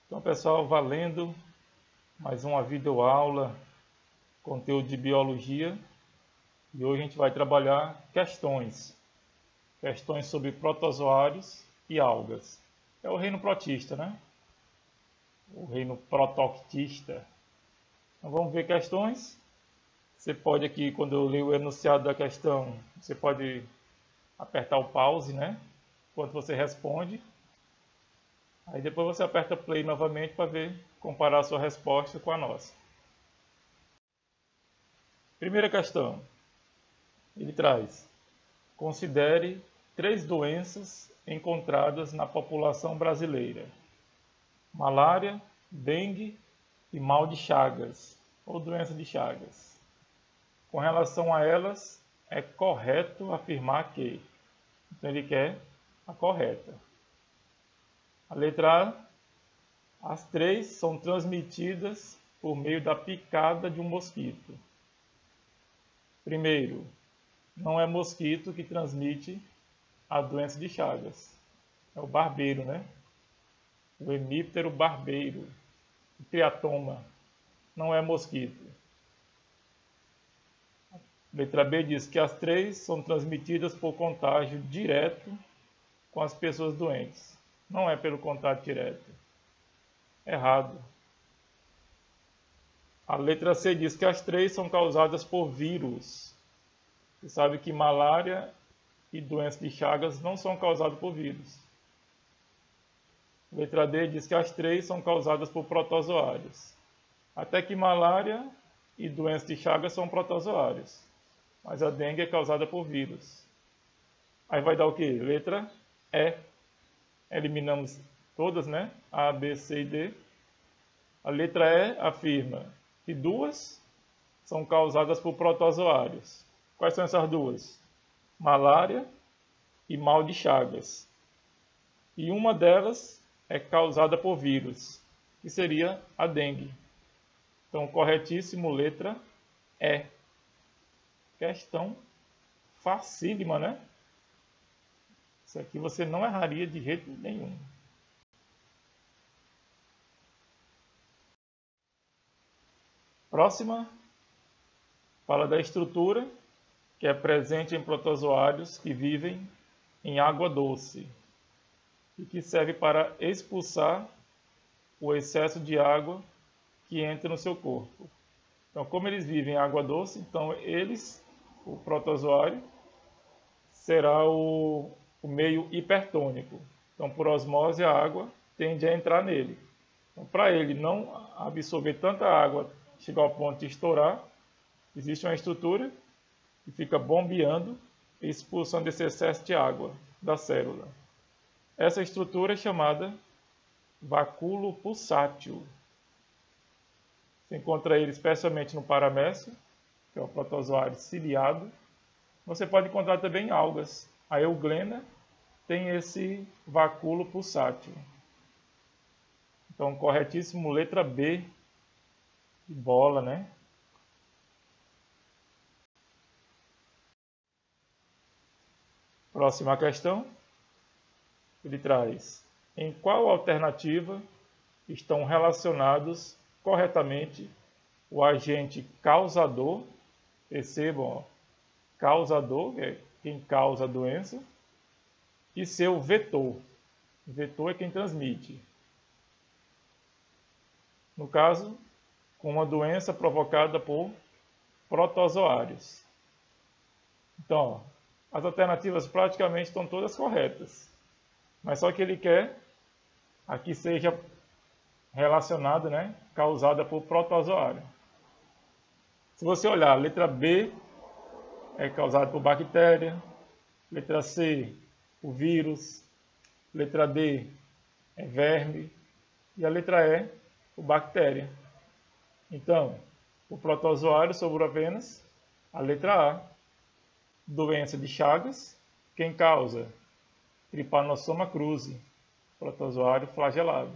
Então, pessoal, valendo mais uma videoaula, conteúdo de biologia. E hoje a gente vai trabalhar questões sobre protozoários e algas. É o reino protista, né? O reino protoctista. Então, vamos ver questões. Você pode aqui, quando eu ler o enunciado da questão, você pode apertar o pause, né? Enquanto você responde. Aí depois você aperta play novamente para ver, comparar a sua resposta com a nossa. Primeira questão. Ele traz: considere 3 doenças encontradas na população brasileira: malária, dengue e mal de Chagas, ou doença de Chagas. Com relação a elas, é correto afirmar que. Então ele quer a correta. A letra A: as 3 são transmitidas por meio da picada de um mosquito. Primeiro, não é mosquito que transmite a doença de Chagas. É o barbeiro, né? O hemíptero barbeiro, o triatoma. Não é mosquito. Letra B diz que as 3 são transmitidas por contágio direto com as pessoas doentes. Não é pelo contato direto. Errado. A letra C diz que as 3 são causadas por vírus. Você sabe que malária e doença de Chagas não são causadas por vírus. Letra D diz que as 3 são causadas por protozoários. Até que malária e doença de Chagas são protozoários. Mas a dengue é causada por vírus. Aí vai dar o quê? Letra E. Eliminamos todas, né? A, B, C e D. A letra E afirma que 2 são causadas por protozoários. Quais são essas 2? Malária e mal de Chagas. E uma delas é causada por vírus, que seria a dengue. Então, corretíssimo, letra E. Questão facílima, né? Isso aqui você não erraria de jeito nenhum. Próxima, fala da estrutura que é presente em protozoários que vivem em água doce e que serve para expulsar o excesso de água que entra no seu corpo. Então, como eles vivem em água doce, então o protozoário, será o meio hipertônico. Então, por osmose, a água tende a entrar nele. Então, para ele não absorver tanta água, chegar ao ponto de estourar, existe uma estrutura que fica bombeando e expulsando esse excesso de água da célula. Essa estrutura é chamada vacúolo pulsátil. Você encontra ele especialmente no paramécio, que é o protozoário ciliado. Você pode encontrar também em algas. A euglena tem esse vacúolo pulsátil. Então, corretíssimo, letra B, de bola, né? Próxima questão. Ele traz: em qual alternativa estão relacionados corretamente o agente causador, percebam, ó, causador, que é quem causa a doença, e seu vetor. O vetor é quem transmite. No caso, com uma doença provocada por protozoários. Então, ó, as alternativas praticamente estão todas corretas. Mas só que ele quer aqui seja relacionada, né, causada por protozoário. Se você olhar, a letra B é causada por bactéria, letra C, o vírus, letra D é verme e a letra E, o bactéria. Então, o protozoário sobrou apenas a letra A. Doença de Chagas, quem causa? Trypanosoma cruzi, protozoário flagelado.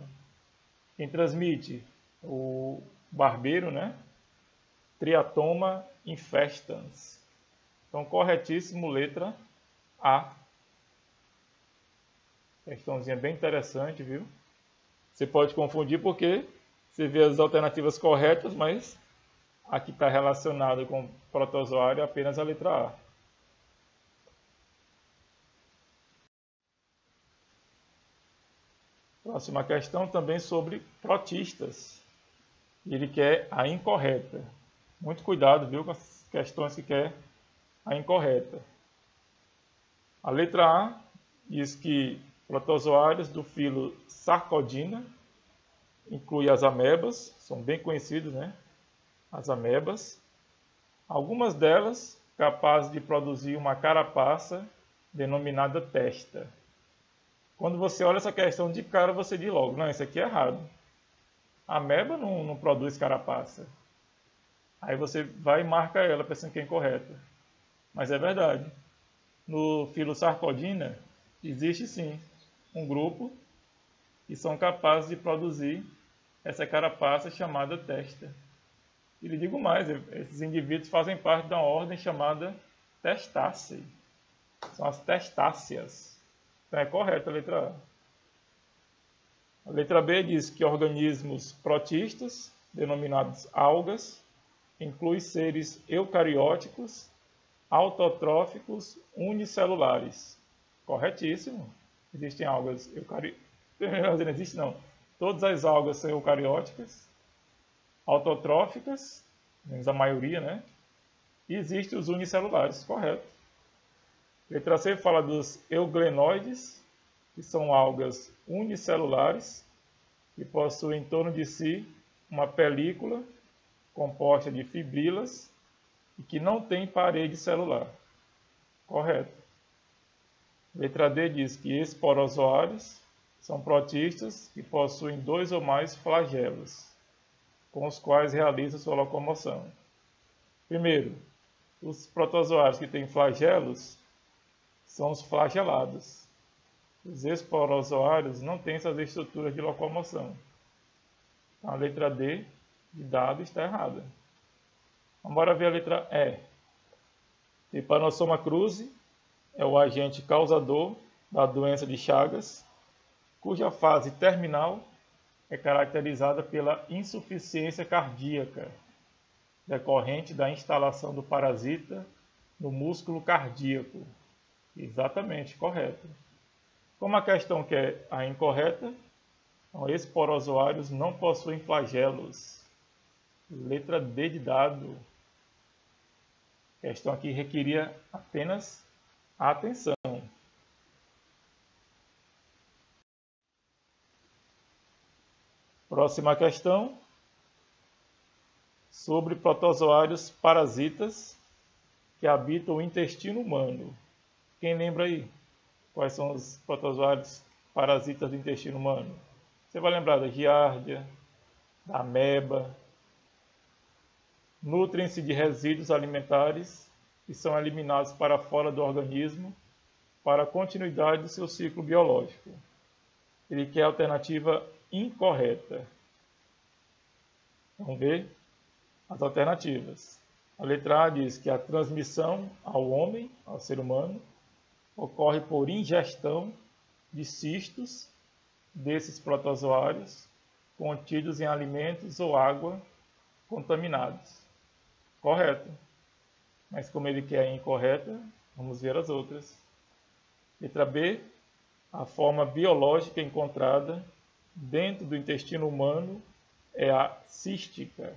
Quem transmite? O barbeiro, né? Triatoma infestans. Então, corretíssimo, letra A. Questãozinha bem interessante, viu? Você pode confundir porque você vê as alternativas corretas, mas a que está relacionada com o protozoário é apenas a letra A. Próxima questão também sobre protistas. Ele quer a incorreta. Muito cuidado, viu, com as questões que quer a incorreta. A letra A diz que protozoários do filo Sarcodina inclui as amebas, são bem conhecidos, né? As amebas. Algumas delas capazes de produzir uma carapaça denominada testa. Quando você olha essa questão de cara, você diz logo, não, isso aqui é errado. A ameba não produz carapaça. Aí você vai e marca ela pensando que é incorreta. Mas é verdade. No filo Sarcodina, existe sim um grupo que são capazes de produzir essa carapaça chamada testa. E lhe digo mais, esses indivíduos fazem parte de uma ordem chamada Testaceae. São as testáceas. Então é correta a letra A. A letra B diz que organismos protistas, denominados algas, incluem seres eucarióticos, autotróficos, unicelulares. Corretíssimo. Existem algas eucarióticas. Não existe não. Todas as algas são eucarióticas, autotróficas, menos a maioria, né? E existem os unicelulares, correto. Letra C fala dos euglenoides, que são algas unicelulares, que possuem em torno de si uma película composta de fibrilas e que não tem parede celular. Correto. Letra D diz que esporozoários são protistas que possuem 2 ou mais flagelos, com os quais realizam sua locomoção. Primeiro, os protozoários que têm flagelos são os flagelados. Os esporozoários não têm essas estruturas de locomoção. Então, a letra D de dado está errada. Vamos ver a letra E. Trypanosoma cruzi é o agente causador da doença de Chagas, cuja fase terminal é caracterizada pela insuficiência cardíaca, decorrente da instalação do parasita no músculo cardíaco. Exatamente, correto. Como a questão quer a incorreta, então, esporozoários não possuem flagelos. Letra D de dado. A questão aqui requeria apenas a atenção. Próxima questão, sobre protozoários parasitas que habitam o intestino humano. Quem lembra aí? Quais são os protozoários parasitas do intestino humano? Você vai lembrar da giardia, da ameba. Nutrem-se de resíduos alimentares e são eliminados para fora do organismo para a continuidade do seu ciclo biológico. Ele quer a alternativa incorreta. Vamos ver as alternativas. A letra A diz que a transmissão ao homem, ao ser humano, ocorre por ingestão de cistos desses protozoários contidos em alimentos ou água contaminados. Correto. Mas como ele quer a incorreta, vamos ver as outras. Letra B, a forma biológica encontrada dentro do intestino humano é a cística,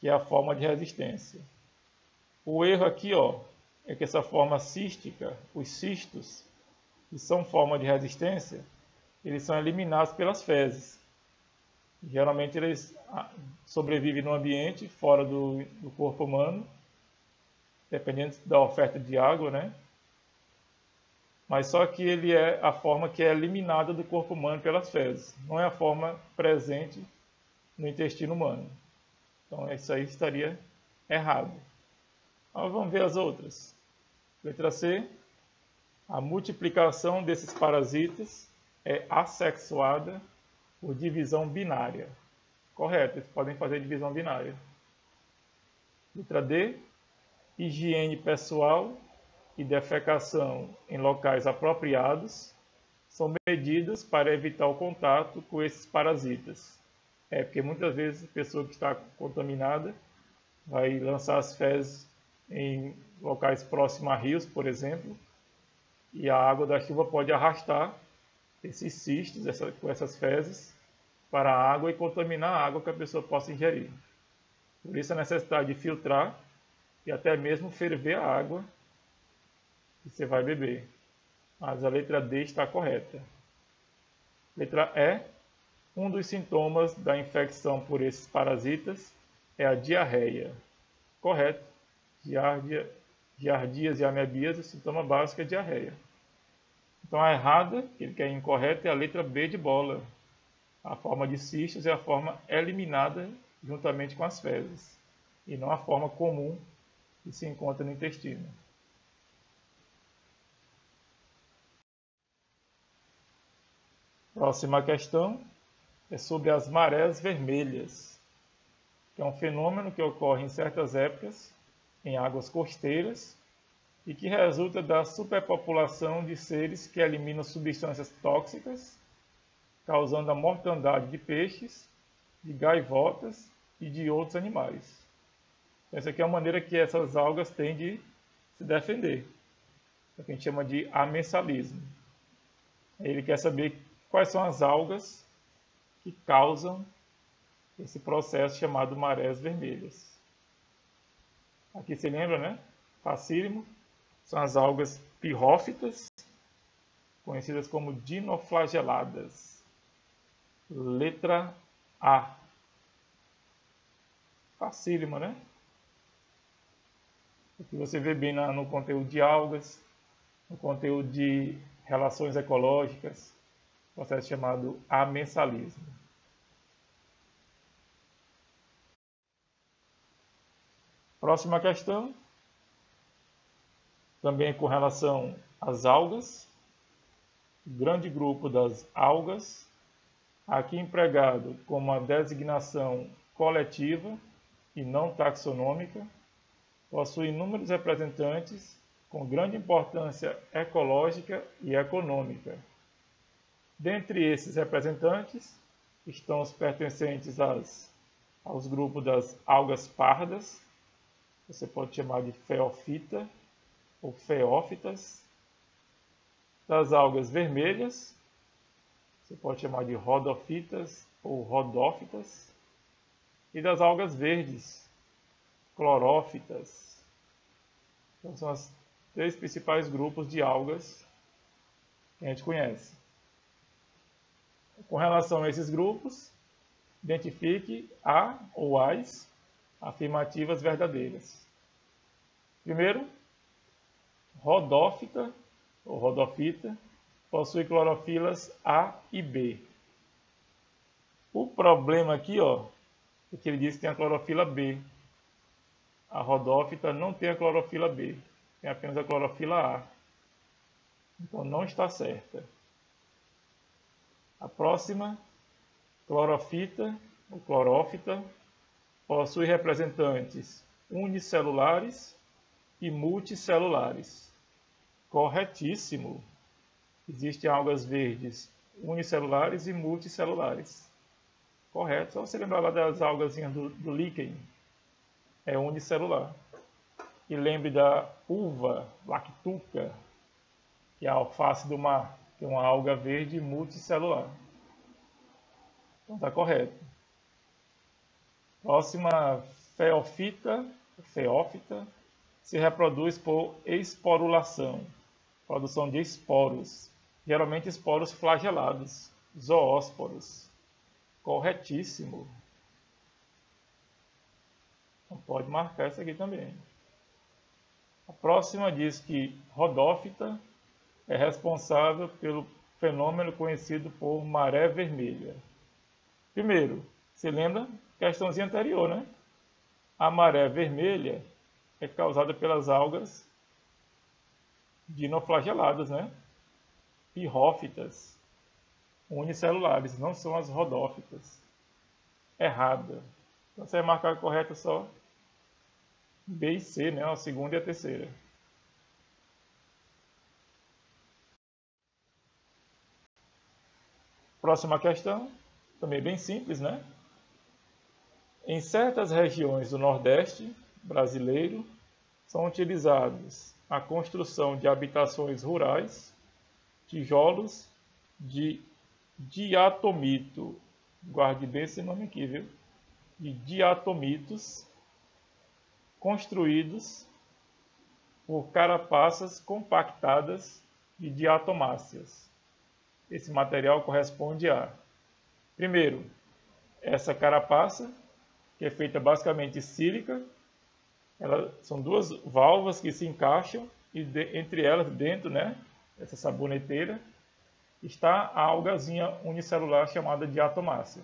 que é a forma de resistência. O erro aqui, é que essa forma cística, os cistos, que são forma de resistência, eles são eliminados pelas fezes. Geralmente eles sobrevivem no ambiente, fora do corpo humano, dependendo da oferta de água, né? Mas só que ele é a forma que é eliminada do corpo humano pelas fezes. Não é a forma presente no intestino humano. Então isso aí estaria errado. Mas vamos ver as outras. Letra C. A multiplicação desses parasitas é assexuada por divisão binária. Correto, eles podem fazer divisão binária. Letra D. Higiene pessoal e defecação em locais apropriados são medidas para evitar o contato com esses parasitas. Porque muitas vezes a pessoa que está contaminada vai lançar as fezes em locais próximos a rios, por exemplo, e a água da chuva pode arrastar esses cistos com essas fezes para a água e contaminar a água que a pessoa possa ingerir. Por isso a necessidade de filtrar e até mesmo ferver a água que você vai beber. Mas a letra D está correta. Letra E. Um dos sintomas da infecção por esses parasitas é a diarreia. Correto. Giardias e amebias, o sintoma básico é diarreia. Então a errada, que é incorreta, é a letra B de bola. A forma de cistos é a forma eliminada juntamente com as fezes, e não a forma comum que se encontra no intestino. Próxima questão é sobre as marés vermelhas, que é um fenômeno que ocorre em certas épocas em águas costeiras e que resulta da superpopulação de seres que eliminam substâncias tóxicas, causando a mortandade de peixes, de gaivotas e de outros animais. Essa aqui é a maneira que essas algas têm de se defender, é o que a gente chama de amensalismo. Ele quer saber quais são as algas que causam esse processo chamado marés vermelhas. Aqui se lembra, né? Facílimo. São as algas pirrófitas, conhecidas como dinoflageladas. Letra A. Facílimo, né? Aqui você vê bem no conteúdo de algas, no conteúdo de relações ecológicas, processo chamado amensalismo. Próxima questão, também com relação às algas. O grande grupo das algas, aqui empregado como uma designação coletiva e não taxonômica, possui inúmeros representantes com grande importância ecológica e econômica. Dentre esses representantes estão os pertencentes aos grupos das algas pardas, você pode chamar de feofita ou feófitas, das algas vermelhas, você pode chamar de rodofitas ou rodófitas, e das algas verdes, clorófitas. Então são os 3 principais grupos de algas que a gente conhece. Com relação a esses grupos, identifique a ou as afirmativas verdadeiras. Primeiro, rodófita ou rodofita possui clorofilas A e B. O problema aqui, é que ele diz que tem a clorofila B. A rodófita não tem a clorofila B, tem apenas a clorofila A. Então não está certa. A próxima, clorofita ou clorófita, possui representantes unicelulares e multicelulares. Corretíssimo. Existem algas verdes unicelulares e multicelulares. Correto. Só você lembrar lá das algazinhas do líquen. É unicelular. E lembre da uva lactuca, que é a alface do mar, que é uma alga verde multicelular. Então está correto. Próxima, feófita se reproduz por esporulação, produção de esporos, geralmente esporos flagelados, zoósporos. Corretíssimo. Então pode marcar isso aqui também. A próxima diz que rodófita é responsável pelo fenômeno conhecido por maré vermelha. Primeiro, você lembra? Questãozinha anterior, né? A maré vermelha é causada pelas algas dinoflageladas, né? Pirrófitas, unicelulares, não são as rodófitas. Errada. Então você vai marcar a correta só B e C, né? A segunda e a terceira. Próxima questão, também bem simples, né? Em certas regiões do Nordeste brasileiro, são utilizados a construção de habitações rurais, tijolos de diatomito. Guarde bem esse nome aqui, viu? De diatomitos construídos por carapaças compactadas de diatomáceas. Esse material corresponde a, primeiro, essa carapaça, que é feita basicamente de sílica. São duas válvulas que se encaixam e entre elas, dentro, né, essa saboneteira, está a algazinha unicelular chamada diatomácea.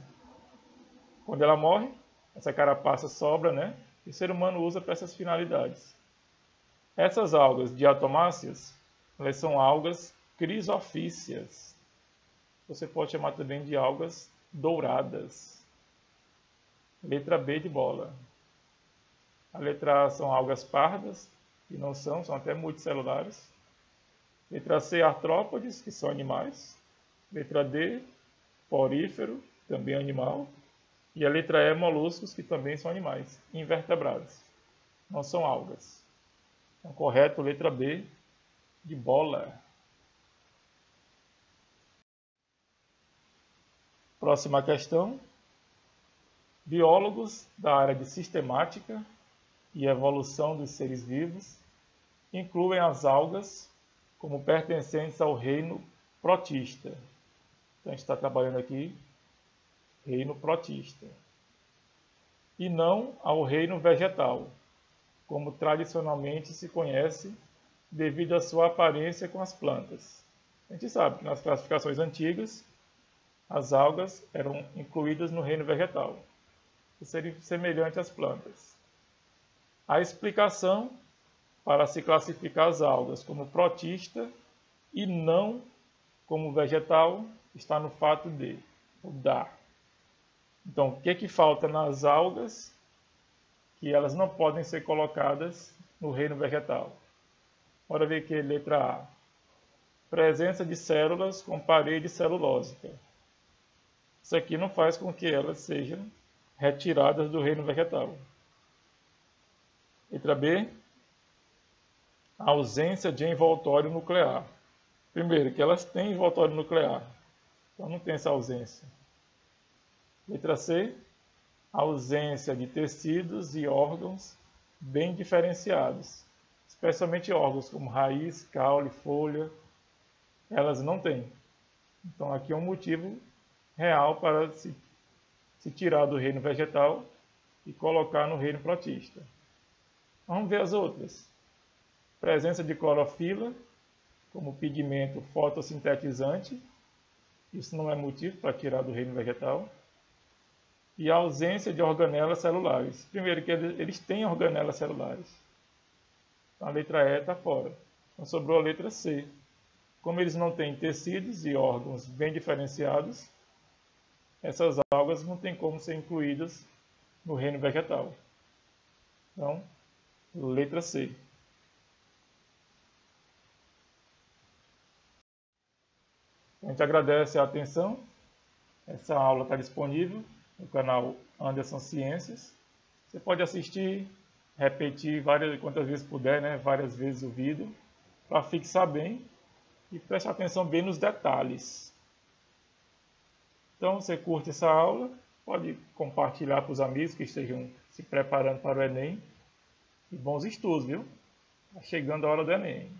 Quando ela morre, essa carapaça sobra, né, e o ser humano usa para essas finalidades. Essas algas diatomáceas, elas são algas crisofícias. Você pode chamar também de algas douradas. Letra B de bola. A letra A são algas pardas, que não são até multicelulares. Letra C, artrópodes, que são animais. Letra D, porífero, também animal. E a letra E, moluscos, que também são animais, invertebrados. Não são algas. Então, correto, letra B, de bola. Próxima questão. Biólogos da área de sistemática e evolução dos seres vivos incluem as algas como pertencentes ao reino protista. Então, a gente está trabalhando aqui reino protista. E não ao reino vegetal, como tradicionalmente se conhece devido à sua aparência com as plantas. A gente sabe que nas classificações antigas, as algas eram incluídas no reino vegetal, que seria semelhante às plantas. A explicação para se classificar as algas como protista e não como vegetal está no fato de mudar. Então, o que falta nas algas que elas não podem ser colocadas no reino vegetal? Bora ver aqui, letra A. Presença de células com parede celulósica. Isso aqui não faz com que elas sejam retiradas do reino vegetal. Letra B. A ausência de envoltório nuclear. Primeiro, que elas têm envoltório nuclear. Então não tem essa ausência. Letra C. A ausência de tecidos e órgãos bem diferenciados. Especialmente órgãos como raiz, caule, folha. Elas não têm. Então aqui é um motivo real para se tirar do reino vegetal e colocar no reino protista. Vamos ver as outras. Presença de clorofila como pigmento fotossintetizante. Isso não é motivo para tirar do reino vegetal. E a ausência de organelas celulares. Primeiro que eles têm organelas celulares. Então a letra E está fora. Então sobrou a letra C. Como eles não têm tecidos e órgãos bem diferenciados, essas algas não têm como ser incluídas no reino vegetal. Então, letra C. A gente agradece a atenção. Essa aula está disponível no canal Anderson Ciências. Você pode assistir, repetir quantas vezes puder, né? Várias vezes o vídeo, para fixar bem e prestar atenção bem nos detalhes. Então, você curte essa aula, pode compartilhar para os amigos que estejam se preparando para o Enem. E bons estudos, viu? Está chegando a hora do Enem.